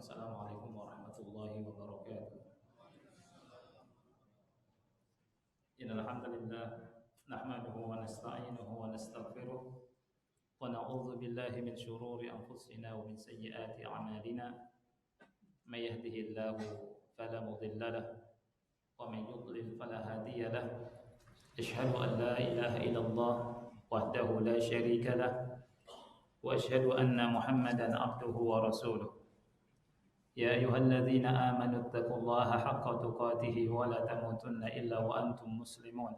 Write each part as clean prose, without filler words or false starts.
Assalamualaikum warahmatullahi wabarakatuh. Innal hamdalillah nahmaduhu wa nasta'inuhu wa nastaghfiruh wa na'udzu billahi min shururi anfusina wa min sayyiati a'malina. May yahdihillahu fala mudilla lahu wa may yudlil fala hadiya lahu. Asyhadu an la ilaha illallah wahdahu la syarika lahu wa asyhadu anna Muhammadan abduhu wa rasuluh. يا أيها الذين آمنوا اتقوا الله حق تقاته ولا تموتن إلا وأنتم مسلمون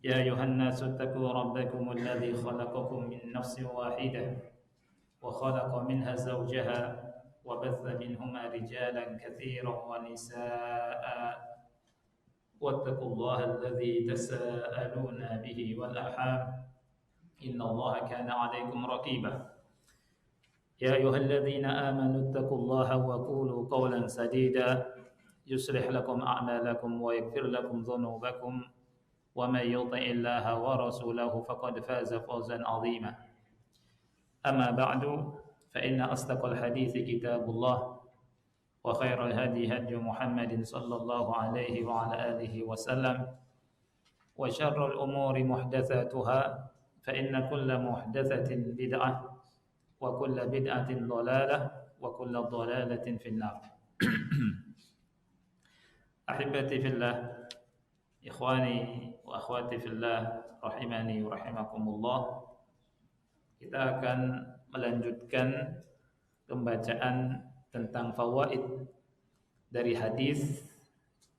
يا أيها الناس اتقوا ربكم الذي خلقكم من نفس واحدة وخلق منها زوجها وبث منهما رجالا كثيرا ونساء واتقوا الله الذي تساءلون به والأرحام إن الله كان عليكم رقيبا يا أيها الذين آمنوا اتقوا الله وقولوا قولا سديدا يصلح لكم أعمالكم ويغفر لكم ذنوبكم ومن يطع الله ورسوله فقد فاز فوزا عظيما أما بعد فإن أصدق الحديث كتاب الله وخير الهدي هدي محمد صلى الله عليه وعلى آله وسلم وشر الأمور محدثاتها فإن كل محدثة بدعة wa kullu bid'atin dhalalah wa kullu dhalalatin finnar. Ahibati fillah, ikhwani wa akhwati fillah, rahimani wa rahimakumullah. Kita akan melanjutkan pembacaan tentang fawaid dari hadis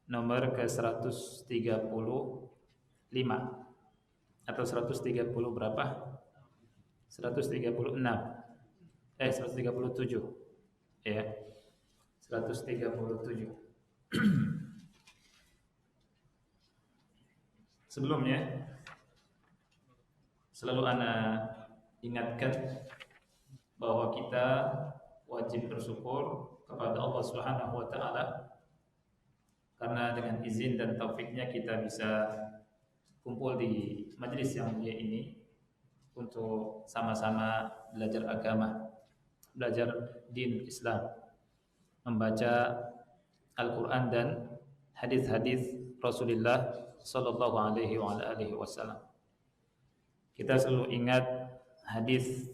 nomor ke-135 atau 130 berapa? 137 ya, 137. Sebelumnya selalu ana ingatkan bahwa kita wajib bersyukur kepada Allah Subhanahu wa taala karena dengan izin dan taufiknya kita bisa kumpul di majelis yang mulia ini untuk sama-sama belajar agama, belajar din Islam, membaca Al-Quran dan hadis-hadis Rasulullah Sallallahu Alaihi Wasallam. Kita selalu ingat hadis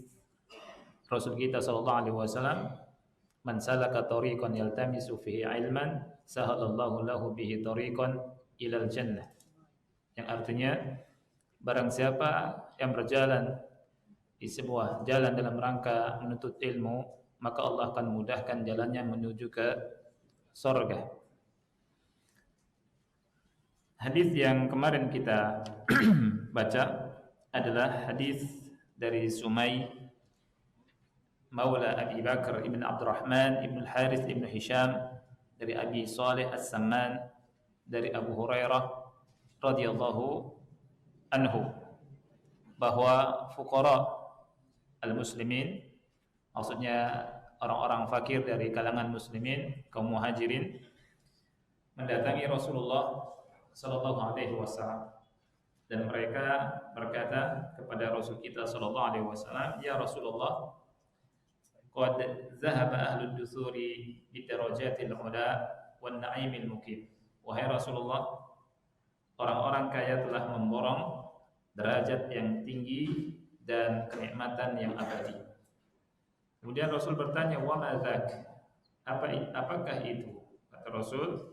Rasul kita Sallallahu Alaihi Wasallam, "Man salaka tariqan yaltamisu fihi ilman, sahalallahu lahu bihi tariqan ilal jannah." Yang artinya, barang siapa yang berjalan di sebuah jalan dalam rangka menuntut ilmu, maka Allah akan mudahkan jalannya menuju ke surga. Hadis yang kemarin kita baca adalah hadis dari Sumay Maula Abi Bakar ibn Abdurrahman ibn Al-Harith ibn Hisham, dari Abi Saleh As-Samman, dari Abu Hurairah radhiyallahu anhu, bahwa fuqara al-muslimin, maksudnya orang-orang fakir dari kalangan muslimin, kaum muhajirin, mendatangi Rasulullah sallallahu alaihi wasallam, dan mereka berkata kepada Rasul kita sallallahu alaihi wasallam, "Ya Rasulullah, qad dhahaba ahlud dusuri bi darajatil ula wan na'imil muqim." Wahai Rasulullah, orang-orang kaya telah memborong derajat yang tinggi dan kenikmatan yang abadi. Kemudian Rasul bertanya, "Wa ma dzak?" Apakah itu? Kata Rasul,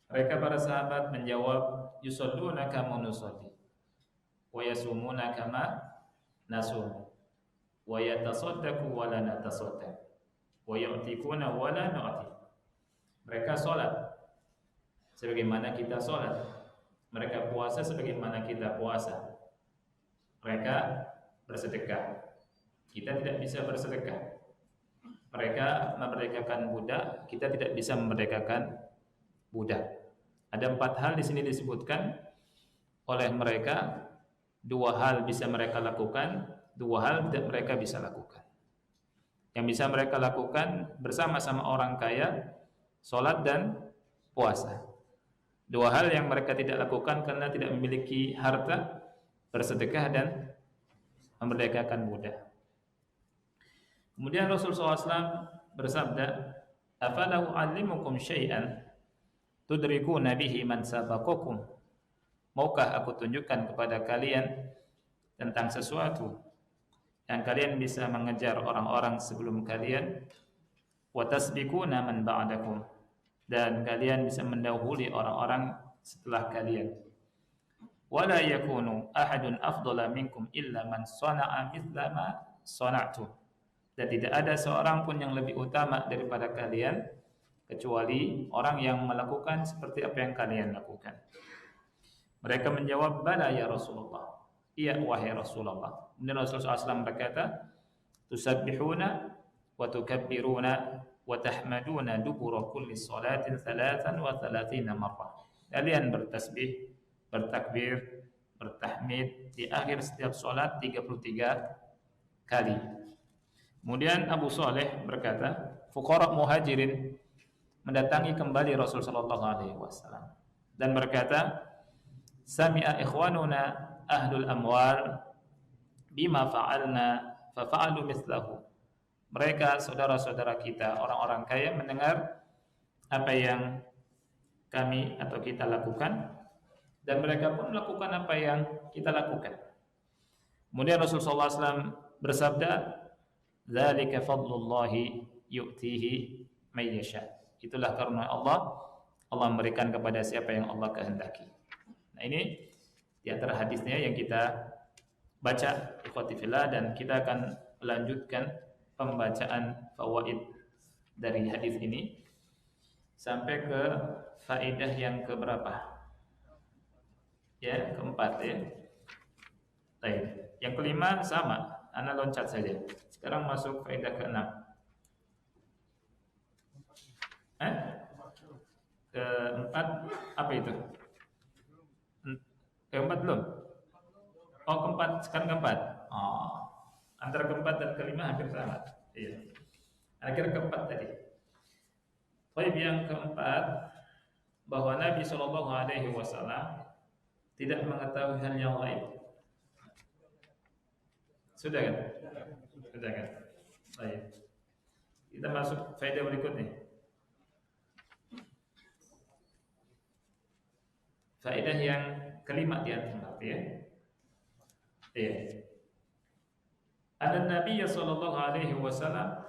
mereka para sahabat menjawab, "Yusalluna kama nusalli, wa yasumuna kama nasum, wa yatasaddaqu wa la natasaddaq, wa yu'tikuna wa la nu'ti." Mereka salat sebagaimana kita salat. Mereka puasa sebagaimana kita puasa. Mereka bersedekah, kita tidak bisa bersedekah. Mereka memerdekakan budak, kita tidak bisa memerdekakan budak. Ada 4 hal di sini disebutkan oleh mereka. 2 hal bisa mereka lakukan, 2 hal tidak mereka bisa lakukan. Yang bisa mereka lakukan bersama-sama orang kaya, salat dan puasa. 2 hal yang mereka tidak lakukan karena tidak memiliki harta, bersedekah dan memerdekakan budak. Kemudian Rasulullah SAW bersabda, "Afala u'allimukum syai'an tudrikuna bihi man sabaqakum?" Maukah aku tunjukkan kepada kalian tentang sesuatu yang kalian bisa mengejar orang-orang sebelum kalian, wa tasbiquna man ba'dakum, dan kalian bisa mendahului orang-orang setelah kalian. Wala yakunu ahadun afdala minkum illa man sana'a mithla ma sana'tu. Dan tidak ada seorang pun yang lebih utama daripada kalian kecuali orang yang melakukan seperti apa yang kalian lakukan. Mereka menjawab, "Bala ya Rasulullah." Iya wahai Rasulullah. Kemudian Rasulullah SAW berkata, "Tusabbihuna wa tukabbiruna wa tahmaduna dubura kulli salatin 33 marrah." Kalian bertasbih, bertakbir, bertahmid di akhir setiap salat 33 kali. Kemudian Abu Saleh berkata, fuqara muhajirin mendatangi kembali Rasul sallallahu alaihi wasallam dan berkata, "Sami'a ikhwanuna ahlul amwal bima fa'alna fa fa'alu mithlahu." Mereka saudara-saudara kita orang-orang kaya mendengar apa yang kami atau kita lakukan dan mereka pun melakukan apa yang kita lakukan. Kemudian Rasulullah SAW bersabda, "Dzalika fadlullahi yu'tihi may yasha." Itulah karunia Allah, Allah memberikan kepada siapa yang Allah kehendaki. Nah, ini di antara hadisnya yang kita baca ikhwati fillah, dan kita akan melanjutkan pembacaan fawaid dari hadis ini sampai ke faedah yang keberapa? Ya, keempat ya. Baik. Yang kelima sama, ana loncat saja. Sekarang masuk faedah keenam. Keempat apa itu? Keempat belum? Oh, keempat, sekarang keempat. Oh, antara keempat dan kelima hampir sama. Iya. Akhir keempat tadi. Baik, yang keempat, bahwa Nabi Shallallahu Alaihi Wasallam tidak mengetahui hal yang lain. Sudah kan? Sudah kan? Baik. Kita masuk faedah berikutnya. Faedah yang kelima di antara ya. Iya. Ada Nabi sallallahu alaihi wasallam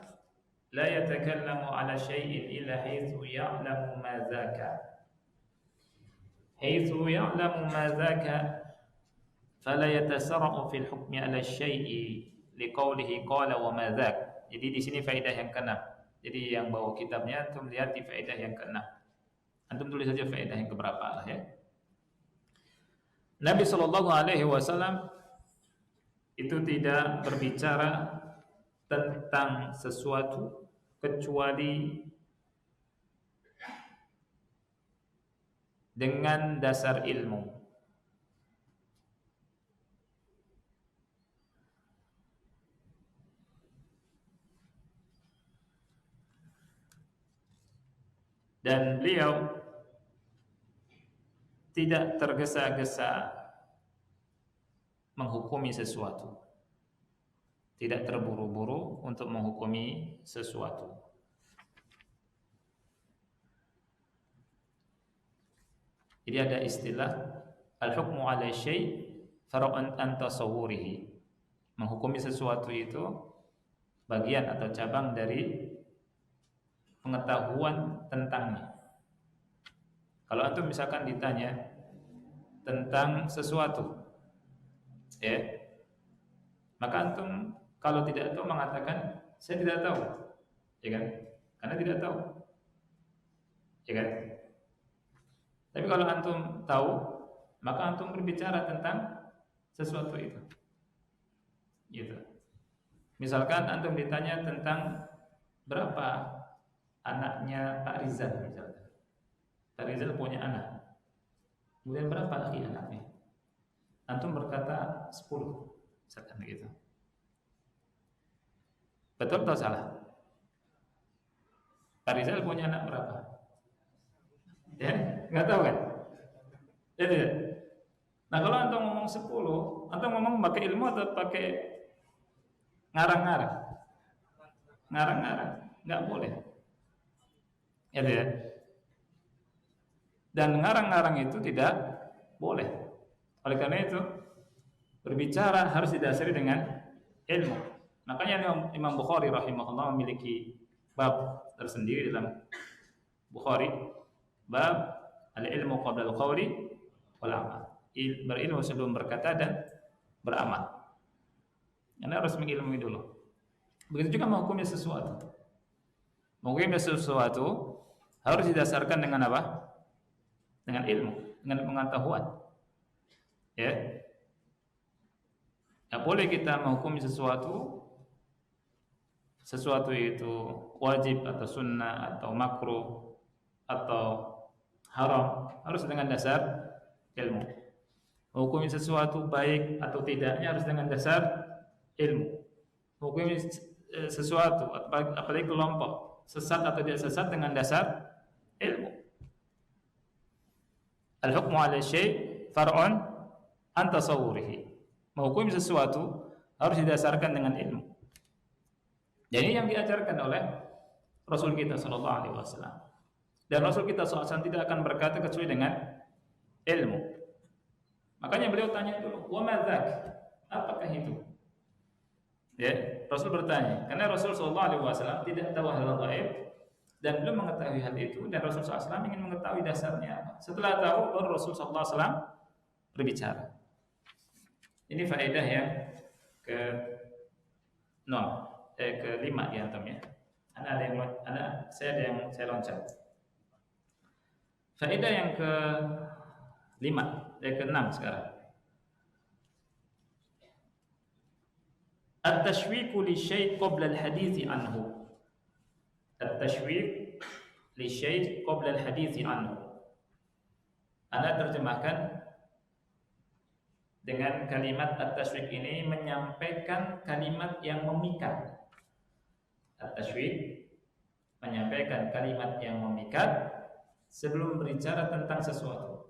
la yatakallamu ala syai'in illa haitsu ya'lamu ma dzaka. Haitsu ya'lamu ma dzaka fala yatasarra'u fil hukmi ala syai'i liqaulihi qala wa ma dzak. Jadi di sini faedah yang keenam. Jadi yang bawa kitabnya antum lihat di faedah yang keenam. Antum tulis saja faedah yang keberapa lah ya. Nabi sallallahu alaihi wasallam itu tidak berbicara tentang sesuatu kecuali dengan dasar ilmu. Dan beliau tidak tergesa-gesa menghukumi sesuatu, tidak terburu-buru untuk menghukumi sesuatu. Jadi ada istilah al-hukmu 'ala syai' far'un an tasawwurihi. Menghukumi sesuatu itu bagian atau cabang dari pengetahuan tentangnya. Kalau antum misalkan ditanya tentang sesuatu, ya, maka antum kalau tidak tahu mengatakan saya tidak tahu, ya kan? Karena tidak tahu, ya kan? Tapi kalau antum tahu, maka antum berbicara tentang sesuatu itu, gitu. Misalkan antum ditanya tentang berapa anaknya Pak Rizal, misalkan. Pak Rizal punya anak. Kemudian berapa lagi anaknya? Antum berkata 10, misalkan begitu. Betul atau salah? Pak Rizal punya anak berapa? Ya, nggak tahu kan? Ya tidak. Nah kalau antum ngomong 10, antum ngomong pakai ilmu atau pakai ngarang-ngarang? Ngarang-ngarang. nggak boleh. Ya, ya. Dan ngarang-ngarang itu tidak boleh. Oleh karena itu, berbicara harus didasari dengan ilmu. Makanya Imam Bukhari rahimahullah memiliki bab tersendiri dalam Bukhari, bab al-ilmu qabla al-qawli wal amal. Berilmu sebelum berkata dan beramal. Anda harus mengilmui dulu. Begitu juga menghukumi sesuatu. Menghukumi sesuatu harus didasarkan dengan apa? Dengan ilmu, dengan pengetahuan. Ya. Tidak boleh kita menghukumi sesuatu itu wajib atau sunnah atau makruh atau haram, harus dengan dasar ilmu. Menghukumi sesuatu baik atau tidaknya harus dengan dasar ilmu. Menghukumi sesuatu, apalagi kelompok sesat atau tidak sesat, dengan dasar ilmu. Al-hukmu 'ala syai' far'un an tasawwurihi. Menghukumi sesuatu harus didasarkan dengan ilmu. Jadi yang diajarkan oleh Rasul kita sallallahu alaihi wasallam. Dan Rasul kita sallallahu alaihi wasallam tidak akan berkata kecuali dengan ilmu. Makanya beliau tanya dulu, "Wa ma dzak?" Apakah itu? Ya, Rasul bertanya, karena Rasul sallallahu alaihi wasallam tidak tahu hal gaib dan belum mengetahui hal itu, dan Rasul sallallahu alaihi wasallam ingin mengetahui dasarnya apa. Setelah tahu, baru Rasul sallallahu alaihi wasallam berbicara. Ini faedah yang kelima di antaranya. Saya ada yang saya loncat. Faedah yang keenam sekarang. At-tashwiq li syai' qabla al-hadits anhu. At-tashwiq li syai' qabla al-hadits anhu. Anda terjemahkan dengan kalimat at-tashwiq ini, menyampaikan kalimat yang memikat. At-tashwiq menyampaikan kalimat yang memikat sebelum berbicara tentang sesuatu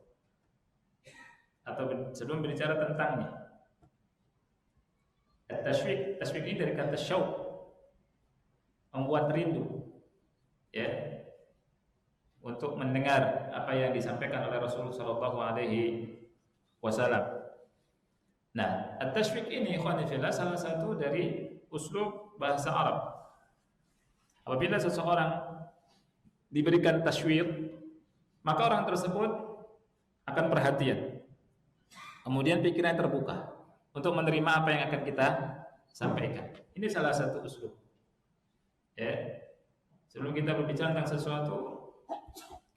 atau sebelum berbicara tentangnya. At-tashwiq ini dari kata syauq, membuat rindu, ya, untuk mendengar apa yang disampaikan oleh Rasulullah sallallahu alaihi wasallam. Nah, at-tashwiq ini ikhwani fillah salah satu dari uslub bahasa Arab. Apabila seseorang diberikan tashwiq, maka orang tersebut akan perhatian. Kemudian pikirannya terbuka untuk menerima apa yang akan kita sampaikan. Ini salah satu uslub. Ya. Sebelum kita berbicara tentang sesuatu,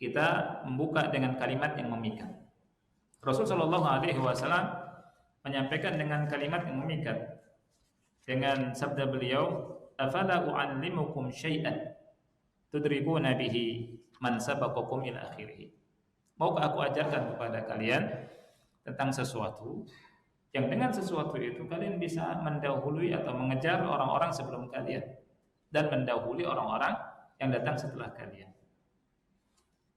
kita membuka dengan kalimat yang memikat. Rasulullah sallallahu alaihi wasallam menyampaikan dengan kalimat yang memikat, dengan sabda beliau, "Afala u'allimukum syai'an tudrikuna bihi man sabaqakum ila akhirih." Maukah aku ajarkan kepada kalian tentang sesuatu yang dengan sesuatu itu kalian bisa mendahului atau mengejar orang-orang sebelum kalian dan mendahului orang-orang yang datang setelah kalian.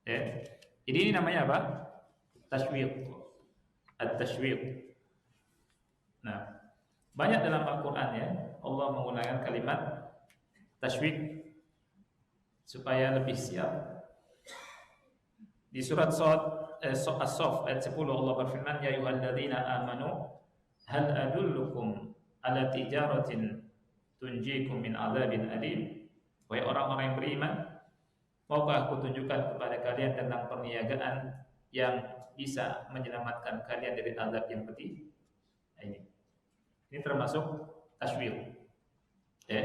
Ya. Ini namanya apa? Tashwiq. At-tashwiq. Nah, banyak dalam Al-Quran ya Allah menggunakan kalimat tashwiq supaya lebih siap. Di surat As-Saff ayat 10 Allah berfirman, "Ya ayyuhalladzina amanu hal adullukum ala tijaratin tunjikum min adzabin alim." Wahai orang-orang yang beriman, maukah aku tunjukkan kepada kalian tentang perniagaan yang bisa menyelamatkan kalian dari azab yang pedih? Ini termasuk tashwiq. Ya.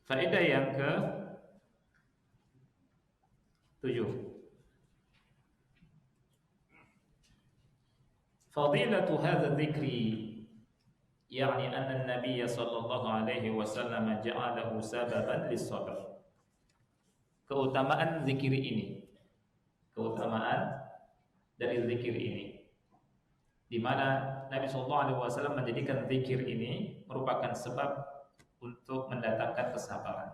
Faedah yang ke-7. Fadilatu hadza dzikri, yakni anna an-nabiy sallallahu alaihi wasallam ja'alahu sababan lis-sabr. Keutamaan zikir ini. Keutamaan dari zikir ini, di mana Nabi sallallahu alaihi wasallam menjadikan zikir ini merupakan sebab untuk mendatangkan kesabaran.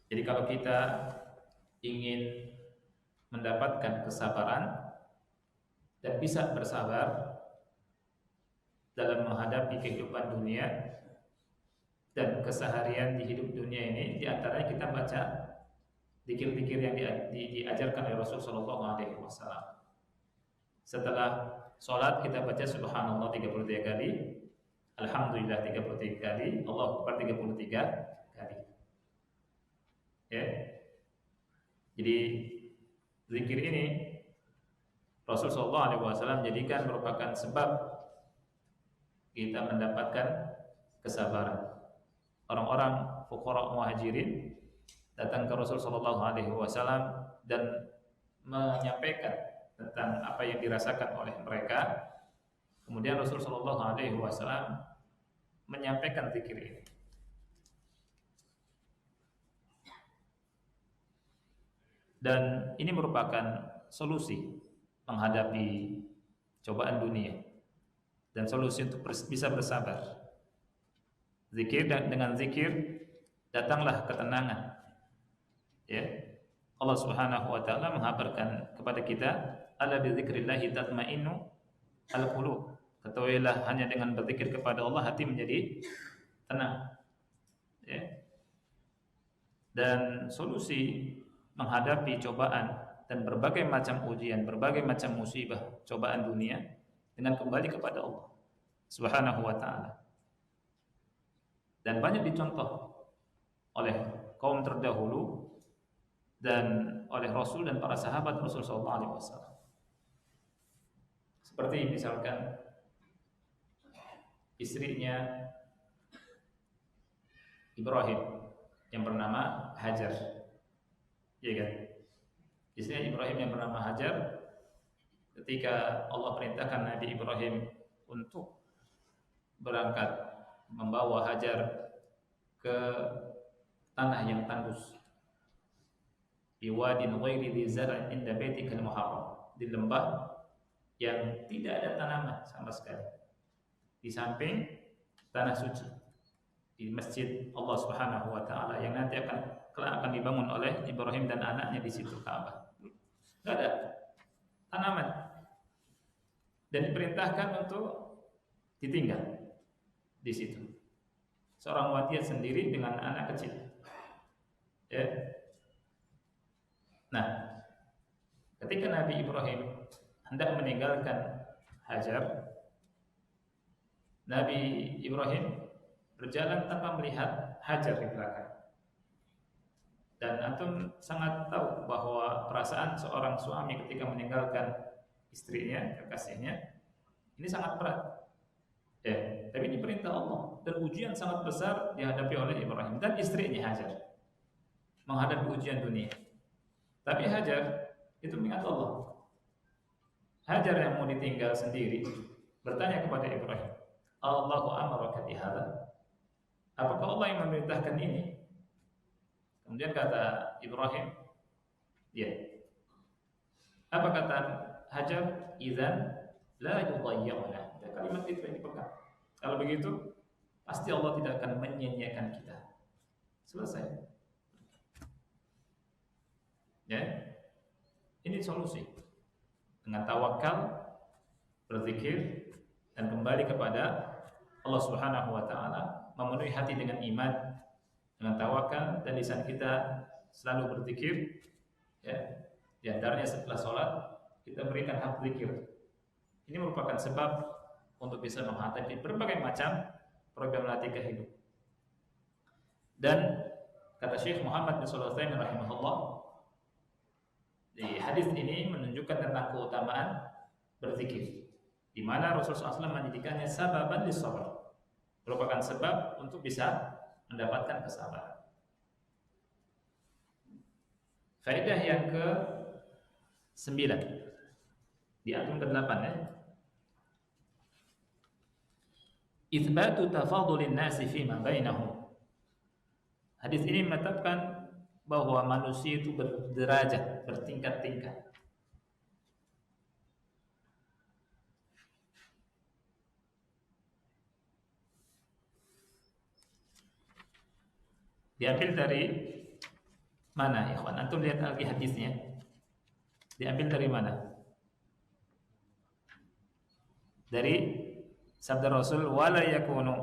Jadi kalau kita ingin mendapatkan kesabaran dan bisa bersabar dalam menghadapi kehidupan dunia dan keseharian di hidup dunia ini, di antaranya kita baca zikir-zikir yang diajarkan oleh Rasul sallallahu alaihi wasallam. Setelah sholat kita baca subhanallah 33 kali, alhamdulillah 33 kali, Allahu akbar 33 kali. Ya. Jadi zikir ini Rasul sallallahu alaihi wasallam jadikan merupakan sebab kita mendapatkan kesabaran. Orang-orang fuqara muhajirin datang ke Rasul sallallahu alaihi wasallam dan menyampaikan tentang apa yang dirasakan oleh mereka. Kemudian Rasul sallallahu alaihi wasallam menyampaikan zikir ini. Dan ini merupakan solusi menghadapi cobaan dunia dan solusi untuk bisa bersabar. Zikir, dan dengan zikir datanglah ketenangan. Ya. Allah Subhanahu wa taala mengabarkan kepada kita, ala bi dzikrillah tatmainnu al-qulub. Ketahuilah hanya dengan berzikir kepada Allah hati menjadi tenang. Ya. Dan solusi menghadapi cobaan dan berbagai macam ujian, berbagai macam musibah, cobaan dunia dengan kembali kepada Allah Subhanahu wa taala. Dan banyak dicontoh oleh kaum terdahulu dan oleh Rasul dan para sahabat Rasul sallallahu alaihi wasallam. Seperti misalkan istrinya Ibrahim yang bernama Hajar. Ya kan? Istrinya Ibrahim yang bernama Hajar, ketika Allah perintahkan Nabi Ibrahim untuk berangkat membawa Hajar ke tanah yang tandus, di wadin ghairi dzi zar'in inda baitikal muharram, di lembah yang tidak ada tanaman sama sekali, di samping tanah suci, di masjid Allah Subhanahu wa taala yang nanti akan dibangun oleh Ibrahim dan anaknya di situ, Ka'bah. Tidak ada tanaman dan diperintahkan untuk ditinggal di situ. Seorang wanita sendiri dengan anak kecil. Ya. Nah, ketika Nabi Ibrahim hendak meninggalkan Hajar, Nabi Ibrahim berjalan tanpa melihat Hajar di belakang. Dan antum sangat tahu bahwa perasaan seorang suami ketika meninggalkan istrinya, kekasihnya, ini sangat berat. Ya, tapi ini perintah Allah dan ujian sangat besar dihadapi oleh Ibrahim dan istrinya Hajar menghadapi ujian dunia. Tapi Hajar itu mengingat Allah. Hajar yang mau ditinggal sendiri bertanya kepada Ibrahim, Allahu amaraka bihadza? Apakah Allah yang memerintahkan ini? Kemudian kata Ibrahim, ya. Apa kata Hajar? Idzan la yudayya'una. Kalimat itu yang dipegang. Kalau begitu, pasti Allah tidak akan menyia-nyiakan kita. Selesai. Ya. Ini solusi. Dengan tawakal, berzikir dan kembali kepada Allah Subhanahu wa taala, memenuhi hati dengan iman, dengan tawakal, dan lisan kita selalu berzikir. Ya. Di antaranya setelah sholat kita berikan hak zikir. Ini merupakan sebab untuk bisa menghadapi berbagai macam problematika hidup. Dan kata Syekh Muhammad bin Shalih Al-Utsaimin rahimahullah, di hadis ini menunjukkan tentang keutamaan berzikir, di mana Rasulullah SAW menjadikannya sababan lis-sabr, merupakan sebab untuk bisa mendapatkan kesabaran. Faedah yang ke-9 di atom ke-8 ya. Itsbatu tafadulin nasi fima bainahum. Hadis ini menetapkan bahwa manusia itu berderajat, bertingkat-tingkat. Diambil dari mana, ikhwan? Antum lihat lagi hadisnya. Diambil dari mana? Dari sabda Rasul, wala yakunu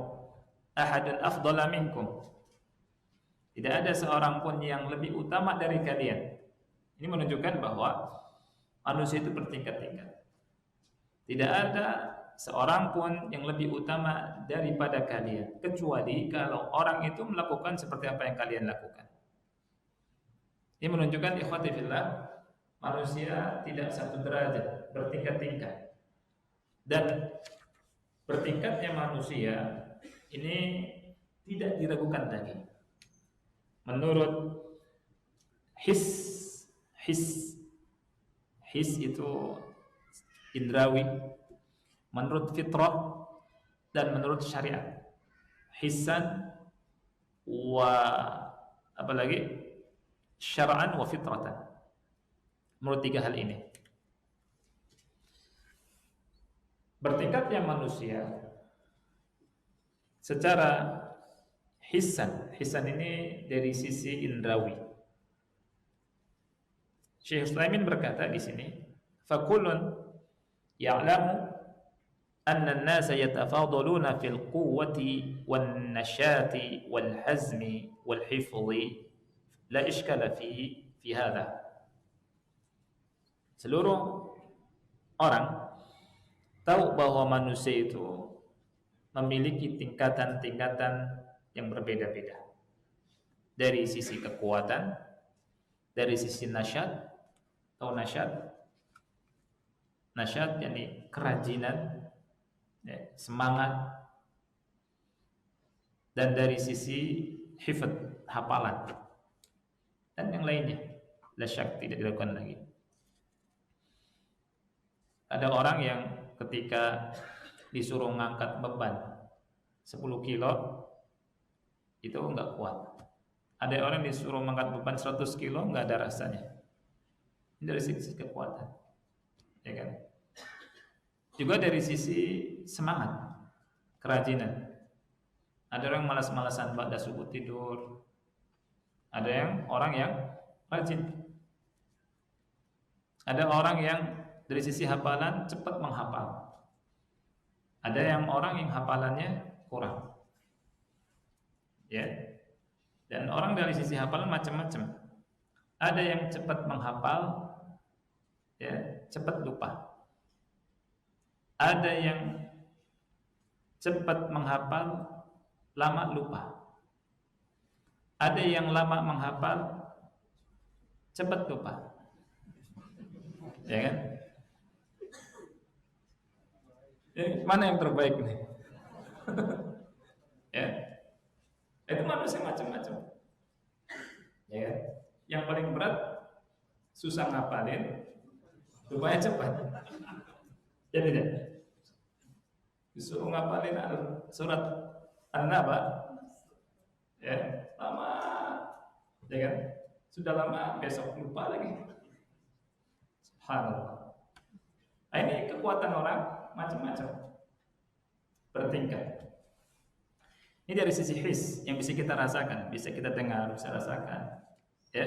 ahadun afdala minkum. Tidak ada seorang pun yang lebih utama dari kalian. Ini menunjukkan bahwa manusia itu bertingkat-tingkat. Tidak ada seorang pun yang lebih utama daripada kalian, kecuali kalau orang itu melakukan seperti apa yang kalian lakukan. Ini menunjukkan ikhwati fillah, manusia tidak satu derajat, bertingkat-tingkat. Dan bertingkatnya manusia ini tidak diragukan lagi. Menurut his itu indrawi, menurut fitrah dan menurut syariat. Hissan wa apa lagi? Syar'an wa fitratan. Menurut tiga hal ini. Bertingkatnya manusia secara hissan ini dari sisi indrawi. Syekh Utsaimin berkata di sini, fakullun ya'lamu anna an-nasa yatafadaluna fil quwwati wan nashati wal hazmi wal hifdhi la ishkala fi hadha. Seluruh orang tahu bahwa manusia itu memiliki tingkatan-tingkatan yang berbeda-beda. Dari sisi kekuatan, dari sisi nasyat atau nasyat yakni kerajinan, ya, semangat, dan dari sisi hifdz, hafalan, dan yang lainnya. La syak, tidak dilakukan lagi. Ada orang yang ketika disuruh ngangkat beban 10 kilo itu enggak kuat. Ada orang disuruh mengangkat beban 100 kilo enggak ada rasanya. Ini dari sisi kekuatan, ya kan? Juga dari sisi semangat, kerajinan. Ada orang malas-malasan ba'da subuh tidur. Ada yang orang yang rajin. Ada orang yang dari sisi hafalan cepat menghafal. Ada yang orang yang hafalannya kurang. Ya. Dan orang dari sisi hafalan macam-macam. Ada yang cepat menghafal, ya, cepat lupa. Ada yang cepat menghafal, lama lupa. Ada yang lama menghafal, cepat lupa. Ya kan? Mana yang terbaik nih? Ya. Itu manusia macam-macam. Ya. Yang paling berat susah ngapalin, lupanya cepat. Ya tidak? Disuruh ngapalin surat An-Naba, ya, lama. Ya kan? Sudah lama, besok lupa lagi. Subhanallah. Nah, ini kekuatan orang macam-macam, bertingkat. Ini dari sisi his yang bisa kita rasakan, bisa kita dengar, bisa rasakan, ya.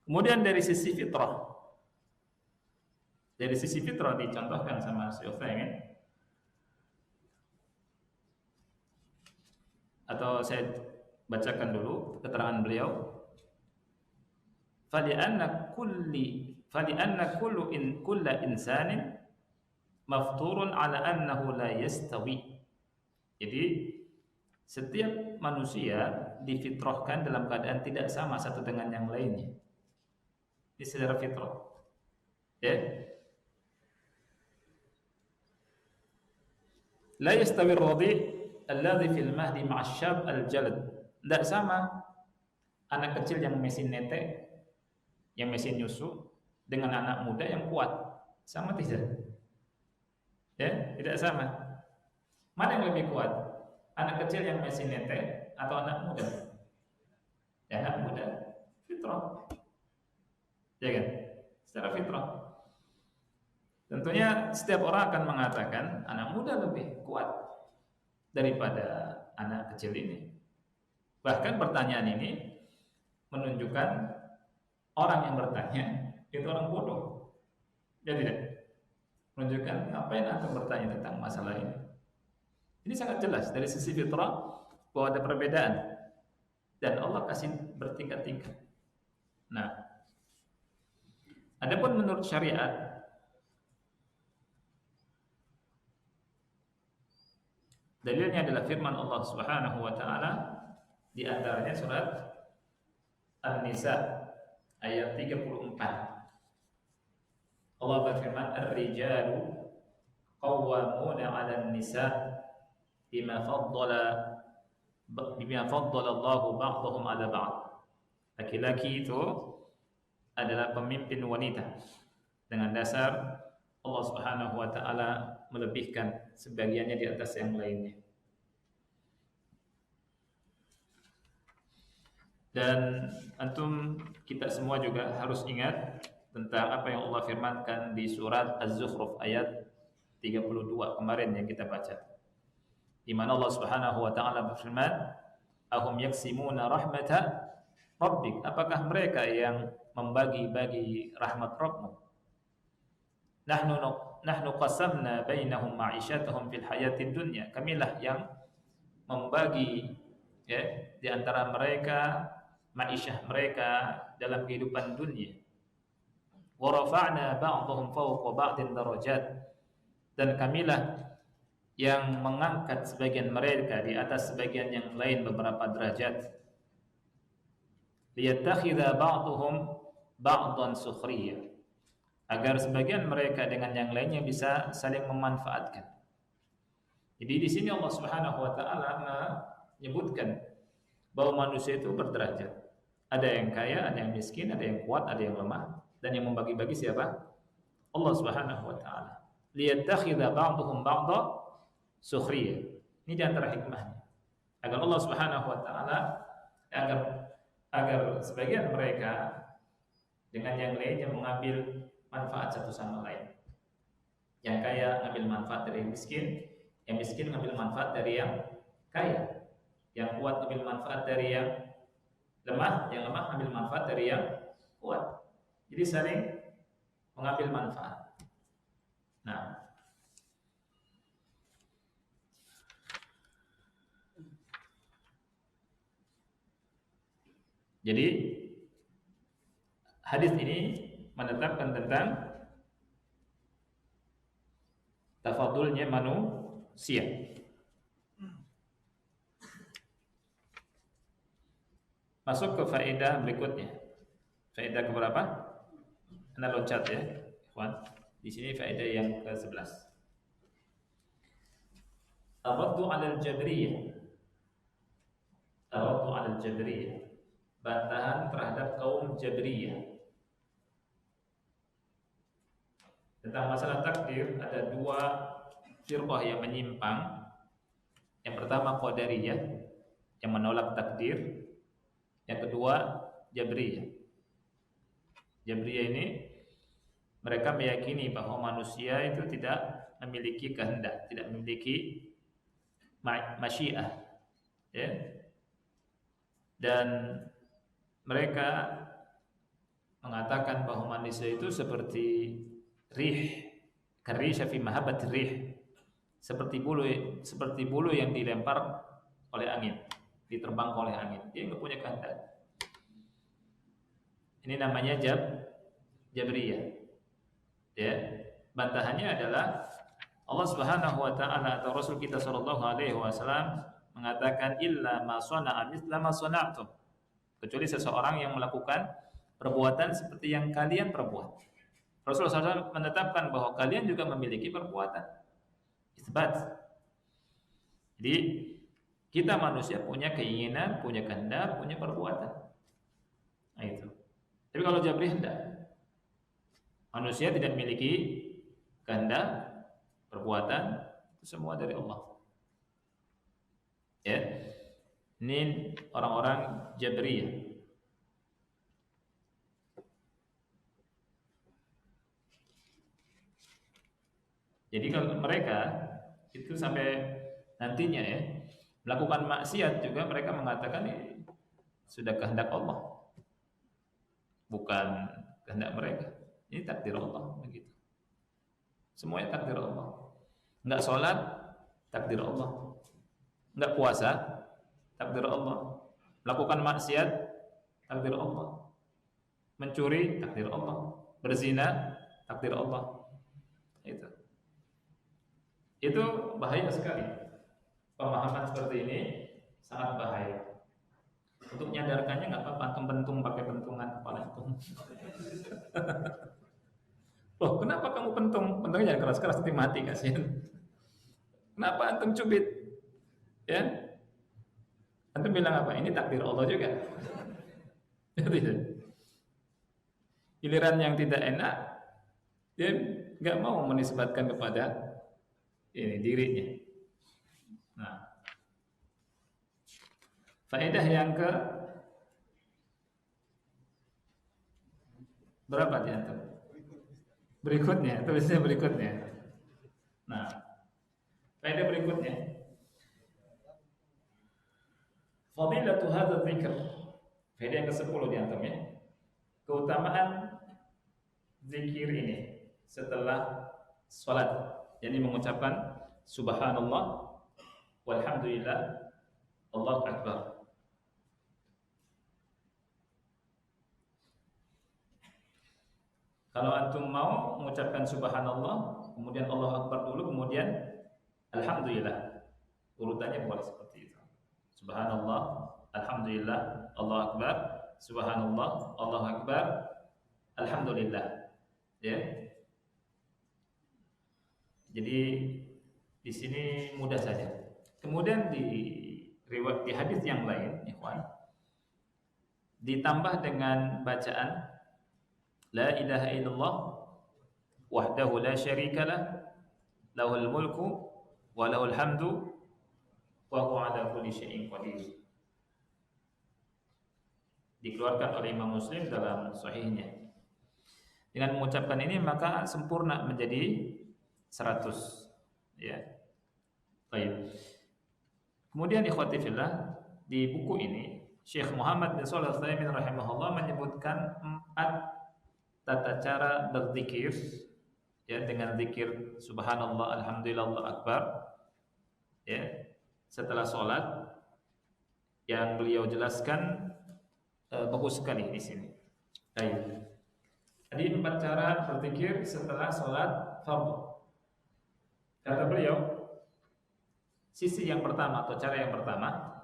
Kemudian dari sisi fitrah, dicontohkan sama Syekh Utsaimin, atau saya bacakan dulu keterangan beliau. Fali'anna kullu insanin mafturun ala annahu la yastawi. Jadi setiap manusia difitrahkan dalam keadaan tidak sama satu dengan yang lainnya. Ini secara fitrah. Ya. La yastawi ar-radhi' alladhi fil mahdi ma'asyab al-jalad. Tidak sama anak kecil yang mesin netek, yang mesin nyusu, dengan anak muda yang kuat. Sama tidak? Ya, tidak sama. Mana yang lebih kuat? Anak kecil yang mesin netek atau anak muda? Ya, anak muda. Fitrah. Ya kan? Secara fitrah. Tentunya setiap orang akan mengatakan anak muda lebih kuat daripada anak kecil ini. Bahkan pertanyaan ini menunjukkan orang yang bertanya Itu orang bodoh. Ya tidak. Menunjukkan ngapain antum bertanya tentang masalah ini. Ini sangat jelas dari sisi fitrah bahwa ada perbedaan dan Allah kasih bertingkat-tingkat. Nah, adapun menurut syariat, dalilnya adalah firman Allah Subhanahu wa taala di antaranya surat An-Nisa ayat 34. Allah berfirman, "Ar-rijalu qawwamuna 'alan nisa bima faddala Allahu ba'dahum 'ala ba'd." Laki-laki itu adalah pemimpin wanita dengan dasar Allah Subhanahu wa taala melebihkan sebagiannya di atas yang lainnya. Dan antum kita semua juga harus ingat tentang apa yang Allah firmankan di surat Az-Zukhruf ayat 32 kemarin yang kita baca. Di mana Allah Subhanahu wa taala berfirman, "Ahum yaksimuna rahmata rabbik?" Apakah mereka yang membagi-bagi rahmat Rabbmu? Nahnu qasamna bainahum ma'isyatahum fil hayatid dunya. Kamilah yang membagi di antara mereka ma'isyah mereka dalam kehidupan dunia. Wa rafa'na ba'dahum fawqa ba'din darajat. Dan kamilah yang mengangkat sebagian mereka di atas sebagian yang lain beberapa derajat. Liyattakhidha ba'dhum ba'dan sukhriya. Agar sebagian mereka dengan yang lainnya bisa saling memanfaatkan. Jadi di sini Allah Subhanahu wa taala menyebutkan bahwa manusia itu berderajat. Ada yang kaya, ada yang miskin, ada yang kuat, ada yang lemah, dan yang membagi-bagi siapa? Allah Subhanahu wa taala. Liyattakhidha ba'dhum ba'dha sukhriya. Ini di antara hikmahnya. Agar Allah Subhanahu wa taala agar sebagian mereka dengan yang lainnya mengambil manfaat satu sama lain. Yang kaya ngambil manfaat dari yang miskin ngambil manfaat dari yang kaya. Yang kuat ngambil manfaat dari yang lemah ngambil manfaat dari yang kuat. Jadi saling mengambil manfaat. Nah, jadi hadis ini menetapkan tentang tafadulnya manusia. Masuk ke faedah berikutnya. Faedah keberapa? Anda loncat ya, ikhwan. Di sini faedah yang ke-11. Ar-raddu 'alal jabriyah. Ar-raddu 'alal jabriyah. Bantahan terhadap kaum Jabriyah. Tentang masalah takdir ada dua firqah yang menyimpang. Yang pertama Qadariyah yang menolak takdir. Yang kedua Jabriyah. Jabriyah ini mereka meyakini bahwa manusia itu tidak memiliki kehendak, tidak memiliki masyiah, ya. Dan mereka mengatakan bahwa manusia itu seperti rih, karisha fi mahabbat rih, seperti bulu yang dilempar oleh angin, diterbang oleh angin. Dia enggak punya kehendak. Ini namanya Jabriyah. Ya, bantahannya adalah Allah Subhanahu wa taala atau Rasul kita sallallahu alaihi wasallam mengatakan illa ma sana'a mithla ma sana'tum. Kecuali seseorang yang melakukan perbuatan seperti yang kalian perbuat. Rasulullah SAW menetapkan bahwa kalian juga memiliki perbuatan. Isbat. Jadi kita manusia punya keinginan, punya kehendak, punya perbuatan. Nah itu. Tapi kalau Jabriyah tidak. Manusia tidak memiliki kehendak, perbuatan, itu semua dari Allah. Ya. Ini orang-orang Jabriyah. Jadi kalau mereka itu sampai nantinya ya melakukan maksiat juga mereka mengatakan ini sudah kehendak Allah, bukan kehendak mereka. Ini takdir Allah begitu. Semuanya takdir Allah. Enggak sholat, takdir Allah. Enggak puasa, takdir Allah. Melakukan maksiat, takdir Allah. Mencuri, takdir Allah. Berzina, takdir Allah. Itu bahaya sekali. Pemahaman seperti ini sangat bahaya. Untuk menyadarkannya nggak apa-apa, antum bentung pakai bentungan kepala antum. Loh, kenapa kamu pentung? Pentungnya jangan keras-keras, nanti mati kasihan. Kenapa antum cubit? Ya, antum bilang apa? Ini takdir Allah juga. Giliran yang tidak enak, dia nggak mau menisbatkan kepada ini dirinya. Nah, faedah yang ke berapa di antum? Berikutnya, tulisnya berikutnya. Nah, faedah berikutnya. Fadilatu hadzal dzikr. Faedah yang ke-10 di antum ya. Keutamaan zikir ini setelah salat, yakni mengucapkan subhanallah walhamdulillah Allahu akbar. Kalau antum mau mengucapkan subhanallah, kemudian Allahu akbar dulu, kemudian alhamdulillah. Urutannya boleh seperti itu. Subhanallah, alhamdulillah, Allahu akbar, subhanallah, Allahu akbar, alhamdulillah. Ya. Jadi di sini mudah saja. Kemudian di riwayat di hadis yang lain, ikhwan, ditambah dengan bacaan la ilaha illallah wahdahu la syarikalah lahul mulku wa lahul hamdu wa huwa ala kulli syai'in qadir. Dikeluarkan oleh Imam Muslim dalam sahihnya. Dengan mengucapkan ini maka sempurna menjadi 100. Ya. Baik. Kemudian ikhwati fillah, di buku ini Syekh Muhammad bin Shalih Al-Utsaimin rahimahullah menyebutkan 4 tata cara berzikir, ya, dengan zikir subhanallah, alhamdulillah, Allahu akbar, ya, setelah sholat, yang beliau jelaskan bagus sekali di sini. Baik. Tadi 4 cara berzikir setelah sholat fardhu. Kata beliau, sisi yang pertama atau cara yang pertama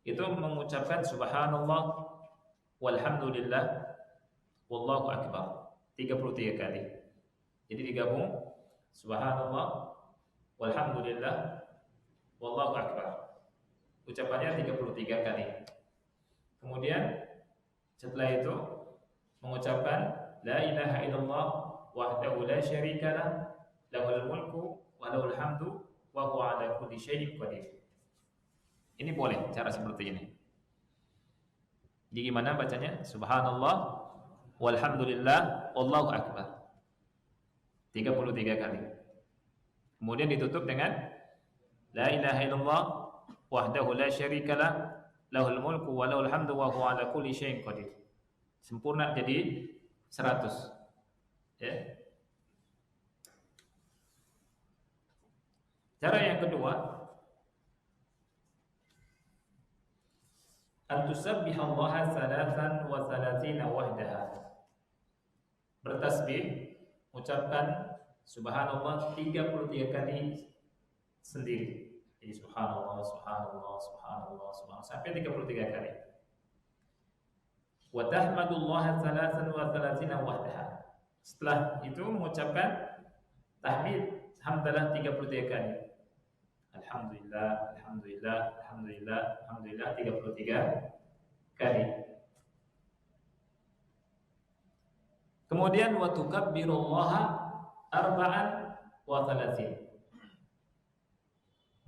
itu mengucapkan subhanallah walhamdulillah wallahu akbar 33 kali. Jadi digabung subhanallah walhamdulillah wallahu akbar. Ucapannya 33 kali. Kemudian setelah itu mengucapkan la ilaha illallah wahdahu la syarikalah lahul mulku wa lahul hamdu wa huwa ala kulli syai'in qadir. Ini boleh cara seperti ini. Jadi gimana bacanya? Subhanallah walhamdulillah wallahu akbar 33 kali. Kemudian ditutup dengan la ilaha illallah wahdahu la syarikalah lahul mulku wa lahul hamdu wa huwa ala kulli syai'in qadir. Sempurna jadi 100. Ya. Cara yang kedua, antusabbihallaha salatan wa salatina wahdaha. Bertasbih, ucapkan subhanallah 33 kali sendiri. Jadi subhanallah, subhanallah, subhanallah, subhanallah sampai 33 kali. Wa tahmadullaha salatan wa salatina wahdaha. Setelah itu mengucapkan tahmid hamdalah 33 kali. Alhamdulillah, alhamdulillah, alhamdulillah, alhamdulillah 33 kali. Kemudian wa tukabbirullaha arba'an wa thalathin.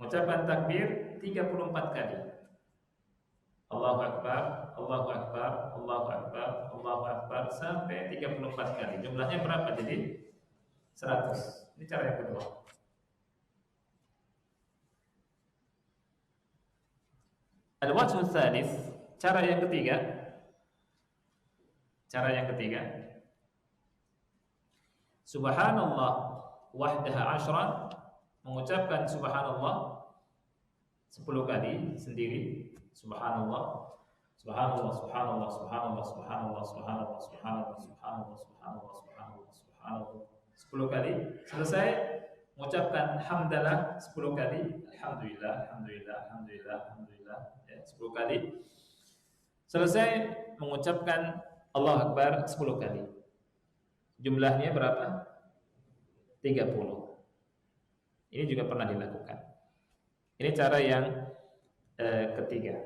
Ucapan takbir 34 kali. Allahu akbar, Allahu akbar, Allahu akbar, Allahu akbar sampai 34 kali. Jumlahnya berapa? Jadi 100. Ini cara yang kedua. Al-wajhu tsalits, cara yang ketiga. Cara yang ketiga, subhanallah wahdaha asyran, mengucapkan subhanallah 10 kali sendiri, subhanallah subhanallah subhanallah subhanallah subhanallah subhanallah subhanallah subhanallah subhanallah subhanallah subhanallah 10 kali. Selesai mengucapkan hamdalah 10 kali, alhamdulillah alhamdulillah alhamdulillah alhamdulillah, ya, 10 kali. Selesai mengucapkan Allahu Akbar 10 kali. Jumlahnya berapa? 30. Ini juga pernah dilakukan. Ini cara yang ketiga.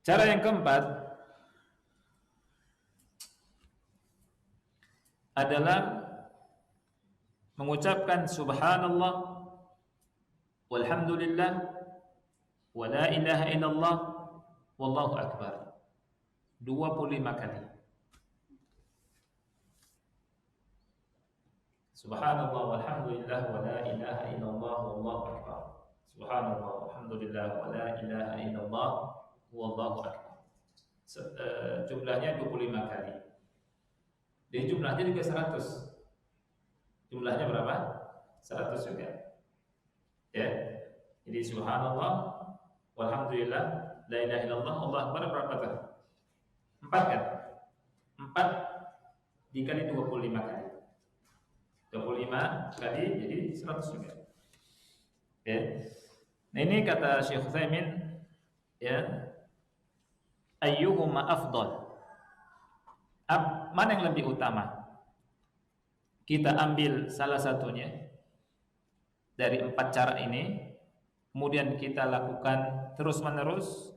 Cara yang keempat adalah mengucapkan subhanallah walhamdulillah wa la ilaha illallah wallahu akbar 25 kali. Subhanallah walhamdulillah wa la ilaha illallah wallahu akbar. Subhanallah walhamdulillah wa la ilaha illallah wallahu akbar. Jumlahnya 25 kali. Jadi jumlahnya juga 100. Jumlahnya berapa? 100 juga. Ya. Jadi subhanallah walhamdulillah la ilaha illallah wallahu akbar berapa tuh? 4 kan? 4 dikali 25 kali. 25 kali jadi 100 juga. Ya. Nah ini kata Syekh Utsaimin, ya, ayyuhuma afdal, mana yang lebih utama? Kita ambil salah satunya dari 4 cara ini, kemudian kita lakukan terus-menerus,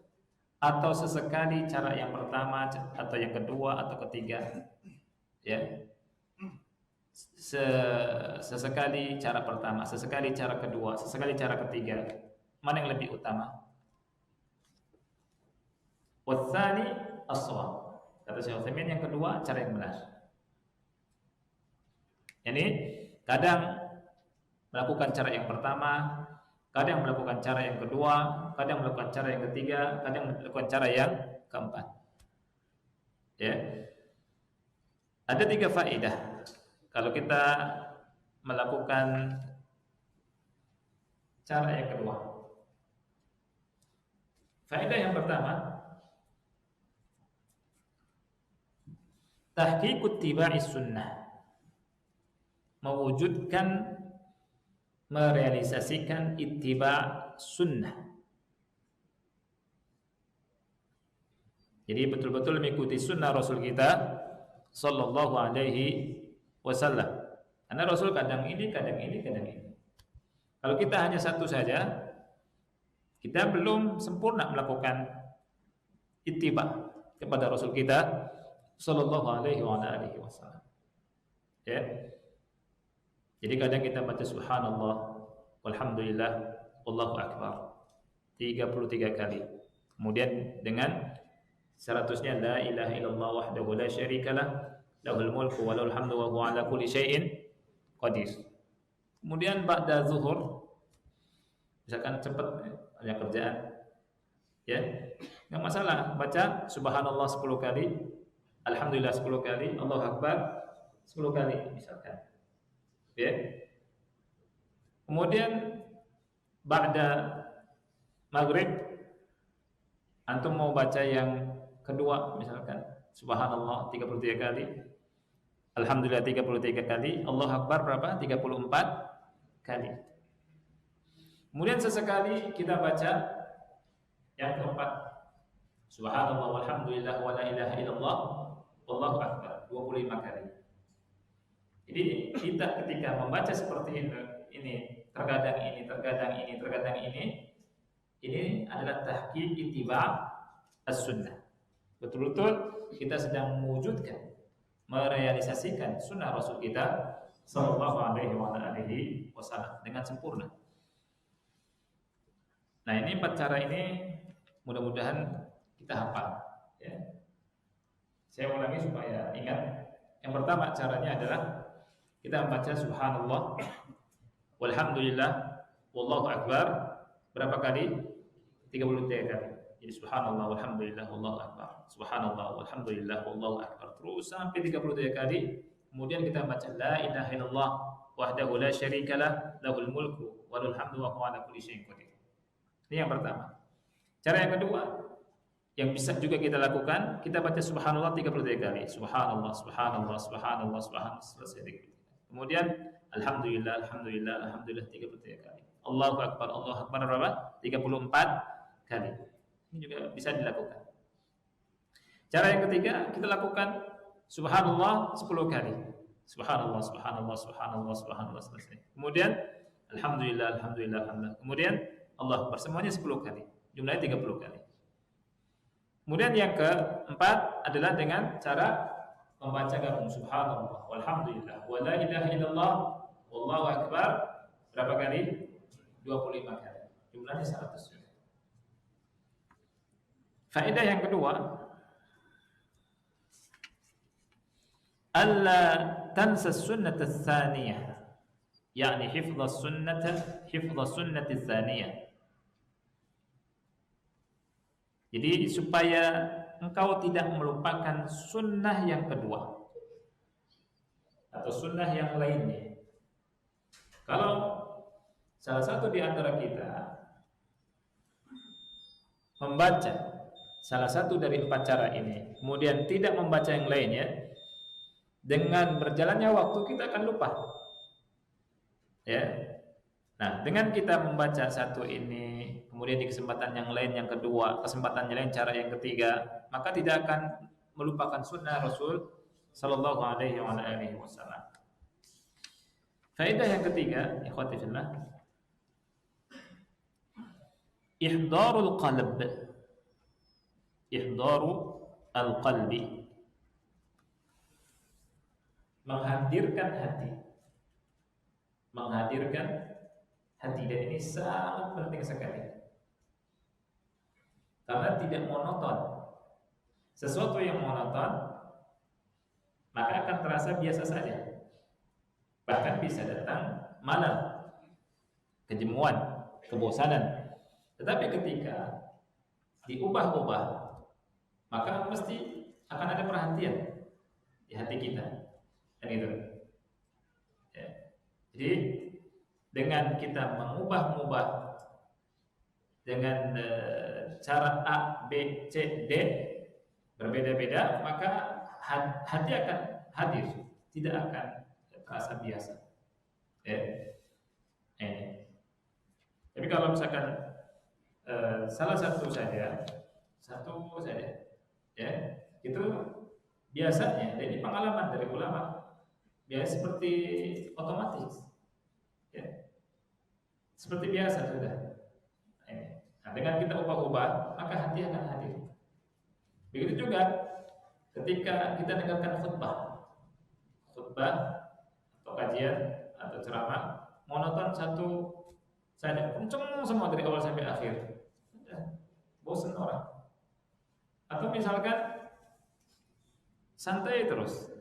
atau sesekali cara yang pertama atau yang kedua atau ketiga, ya. Sesekali cara pertama, sesekali cara kedua, sesekali cara ketiga, mana yang lebih utama? Watsani as-shawab. Kata Syekh Utsaimin, yang kedua cara yang benar. Ini kadang melakukan cara yang pertama, kadang melakukan cara yang kedua, kadang melakukan cara yang ketiga, kadang melakukan cara yang keempat. Ya. Ada 3 faedah kalau kita melakukan cara yang kedua. Faedah yang pertama, tahqiqut tiba'is sunnah, mewujudkan, merealisasikan ittiba' sunnah. Jadi betul-betul mengikuti sunnah Rasul kita sallallahu alaihi wasallam. Karena Rasul kadang ini, kadang ini, kadang ini. Kalau kita hanya satu saja, kita belum sempurna melakukan ittiba' kepada Rasul kita sallallahu alaihi wasallam. Ya. Jadi kadang kita baca subhanallah walhamdulillah wallahu akbar 33 kali. Kemudian dengan 100-nya la ilaha illallah wahdahu la syarikalah lahul mulku wa lahul hamdu wa huwa ala kulli syai'in qadir. Kemudian ba'da zuhur, misalkan cepat ada kerjaan, ya, enggak masalah, baca subhanallah 10 kali, alhamdulillah 10 kali, Allahu akbar 10 kali misalkan. Ya. Kemudian ba'da maghrib antum mau baca yang kedua misalkan subhanallah 33 kali, alhamdulillah 33 kali, Allahu akbar berapa? 34 kali. Kemudian sesekali kita baca yang keempat, subhanallah walhamdulillah wa la ilaha illallah wallahu akbar 25 kali. Jadi kita ketika membaca seperti ini, terkadang ini, terkadang ini, terkadang ini adalah tahqiq ittiba' as-sunnah. Betul-betul kita sedang mewujudkan, merealisasikan sunnah Rasul kita sallallahu alaihi wasallam dengan sempurna. Nah, ini 4 cara ini mudah-mudahan kita hafal, ya. Saya ulangi supaya ingat. Yang pertama caranya adalah kita membaca subhanallah walhamdulillah wallahu akbar berapa kali? 33 kali. Jadi subhanallah walhamdulillah wallahu akbar, subhanallah walhamdulillah wallahu akbar, terus sampai 33 kali Kemudian kita baca la ilaha illallah wahdahu la syarikalah lahul mulku wa lahul hamdu wa huwa ala kulli syai'in qadir. Ini yang pertama. Cara yang kedua yang bisa juga kita lakukan, kita baca subhanallah 33 kali. Subhanallah, subhanallah, subhanallah, subhanallah selesai 33. Kemudian alhamdulillah, alhamdulillah, alhamdulillah 33 kali. Allahu akbar berapa? 34 kali. Ini juga bisa dilakukan. Cara yang ketiga, kita lakukan subhanallah 10 kali. Subhanallah, subhanallah, subhanallah, subhanallah selesai. Kemudian alhamdulillah, alhamdulillah, alhamdulillah. Kemudian Allah akbar semuanya 10 kali. Jumlahnya 30 kali. Kemudian yang keempat adalah dengan cara membaca gabung subhanallah walhamdulillah wa la ilaha illallah wallahu akbar berapa kali? 25 kali. Jumlahnya 100. Faedah yang kedua, alla tansa sunnah ats-tsaniyah, yakni hifdz sunnah ats-tsaniyah. Jadi supaya engkau tidak melupakan sunnah yang kedua atau sunnah yang lainnya. Kalau salah satu di antara kita membaca salah satu dari 4 cara ini, kemudian tidak membaca yang lainnya, dengan berjalannya waktu kita akan lupa. Ya. Nah, dengan kita membaca satu ini, kemudian di kesempatan yang lain yang kedua, kesempatan yang lain cara yang ketiga, maka tidak akan melupakan sunnah Rasul sallallahu alaihi wasallam. Faedah yang ketiga, ikhwati fillah, ihdarul qalb. Ihdaru al-qalbi. Menghadirkan hati. Menghadirkan hati, dan ini sangat penting sekali. Karena tidak monoton. Sesuatu yang monoton maka akan terasa biasa saja. Bahkan bisa datang malam, kejemuan, kebosanan. Tetapi ketika diubah-ubah, maka mesti akan ada perhatian di hati kita. Dan itu. Ya. Jadi dengan kita mengubah-ubah dengan cara A, B, C, D berbeda-beda, maka hati akan hadir, tidak akan terasa biasa. Tapi kalau misalkan salah satu saja, ya, itu biasanya, dan ini pengalaman dari ulama, biasa seperti otomatis, ya, seperti biasa sudah. Nah, dengan kita ubah-ubah, maka hati akan hadir. Begitu juga ketika kita dengarkan khutbah atau kajian atau ceramah, monoton satu saja, kenceng semua dari awal sampai akhir, bosan orang. Atau misalkan santai terus,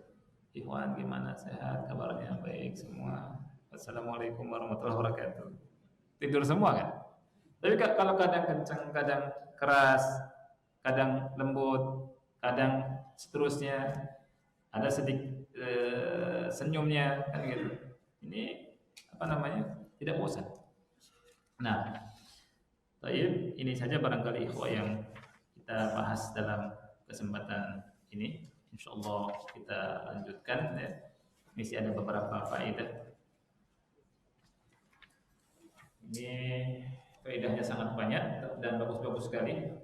ikhwan gimana, sehat, kabarnya baik semua, assalamualaikum warahmatullahi wabarakatuh, tidur semua kan. Tapi kalau kadang kencang, kadang keras, kadang lembut, kadang seterusnya, ada sedikit senyumnya kan gitu. Ini tidak bosan. Nah, ini saja barangkali ikhwah yang kita bahas dalam kesempatan ini. Insyaallah kita lanjutkan, ya. Mesti ada beberapa faedah. Ini faedahnya sangat banyak dan bagus-bagus sekali.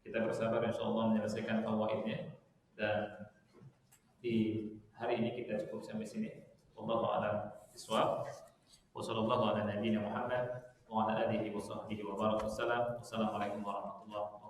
Kita bersabar insyaallah menyelesaikan fawaidnya, dan di hari ini kita cukup sampai sini. Wallahu a'lam bishawab. Wa sallallahu ala nabiyyina Muhammad wa ala alihi wa sahbihi wa baraka wasallam. Wassalamualaikum warahmatullahi wabarakatuh.